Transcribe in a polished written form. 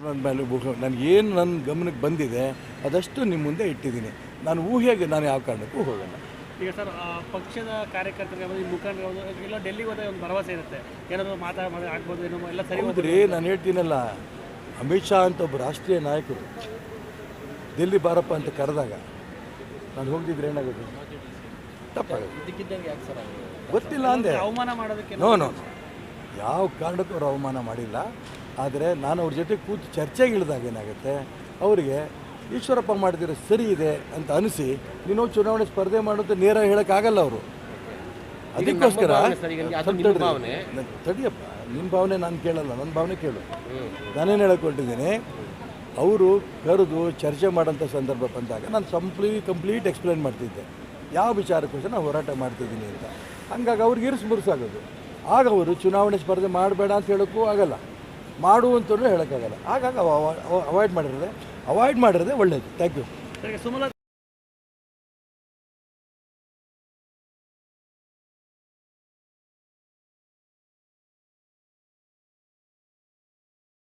ನನಗೇನು ನನ್ನ ಗಮನಕ್ಕೆ ಬಂದಿದೆ ಅದಷ್ಟು ನಿಮ್ಮ ಮುಂದೆ ಇಟ್ಟಿದ್ದೀನಿ. ನಾನು ಊಹೆಗೆ ನಾನು ಯಾವ ಕಾರಣಕ್ಕೂ ಹೋಗಲ್ಲ. ಈಗ ಸರ್ ಪಕ್ಷದ ಕಾರ್ಯಕರ್ತರಿಗೆ ಮುಖಂಡರು ಎಲ್ಲ ಡೆಲ್ಲಿಗೆ ಹೋದಾಗ ಒಂದು ಭರವಸೆ ಇರುತ್ತೆ, ಏನಾದರೂ ಆಗ್ಬೋದು ಏನೋ ಎಲ್ಲ ಸರಿ ಹೌದ್ರಿ, ನಾನು ಹೇಳ್ತೀನಲ್ಲ, ಅಮಿತ್ ಶಾ ಅಂತ ಒಬ್ಬ ರಾಷ್ಟ್ರೀಯ ನಾಯಕರು ಡೆಲ್ಲಿ ಬಾರಪ್ಪ ಅಂತ ಕರೆದಾಗ ನಾನು ಹೋಗಿದ್ರೆ ಏನಾಗೋದು? ತಪ್ಪಾಗುತ್ತೆ. ಗೊತ್ತಿಲ್ಲ ಅಂದೆ. ಅವಮಾನ ಮಾಡೋದಕ್ಕೆ ನೋ ಯಾವ ಕಾರಣಕ್ಕೂ ಅವ್ರು ಅವಮಾನ ಮಾಡಿಲ್ಲ. ಆದರೆ ನಾನು ಅವ್ರ ಜೊತೆ ಕೂತು ಚರ್ಚೆಗೆ ಇಳಿದಾಗ ಏನಾಗುತ್ತೆ, ಅವರಿಗೆ ಈಶ್ವರಪ್ಪ ಮಾಡಿದ್ರೆ ಸರಿ ಇದೆ ಅಂತ ಅನಿಸಿ ನೀನು ಚುನಾವಣೆ ಸ್ಪರ್ಧೆ ಮಾಡೋದು ನೇರ ಹೇಳೋಕ್ಕಾಗಲ್ಲ ಅವರು. ಅದಕ್ಕೋಸ್ಕರ ತಡಿಯಪ್ಪ, ನಿಮ್ಮ ಭಾವನೆ ನಾನು ಕೇಳಲ್ಲ, ನನ್ನ ಭಾವನೆ ಕೇಳು. ನಾನೇನು ಹೇಳಕೊಟ್ಟಿದ್ದೀನಿ, ಅವರು ಕರೆದು ಚರ್ಚೆ ಮಾಡೋಂಥ ಸಂದರ್ಭ ಬಂದಾಗ ನಾನು ಕಂಪ್ಲೀಟ್ ಎಕ್ಸ್ಪ್ಲೇನ್ ಮಾಡ್ತಿದ್ದೆ ಯಾವ ವಿಚಾರಕ್ಕೋಸ್ಕರ ನಾನು ಹೋರಾಟ ಮಾಡ್ತಿದ್ದೀನಿ ಅಂತ. ಹಂಗಾಗಿ ಅವ್ರಿಗೆ ಮುರುಸಾಗೋದು. ಆಗ ಅವರು ಚುನಾವಣೆ ಸ್ಪರ್ಧೆ ಮಾಡಬೇಡ ಅಂತ ಹೇಳೋಕ್ಕೂ ಆಗಲ್ಲ, ಮಾಡು ಅಂತಲೂ ಹೇಳೋಕ್ಕಾಗಲ್ಲ. ಹಾಗಾಗಿ ಅವಾಯ್ಡ್ ಮಾಡಿರೋದೆ ಒಳ್ಳೆಯದು. Thank you.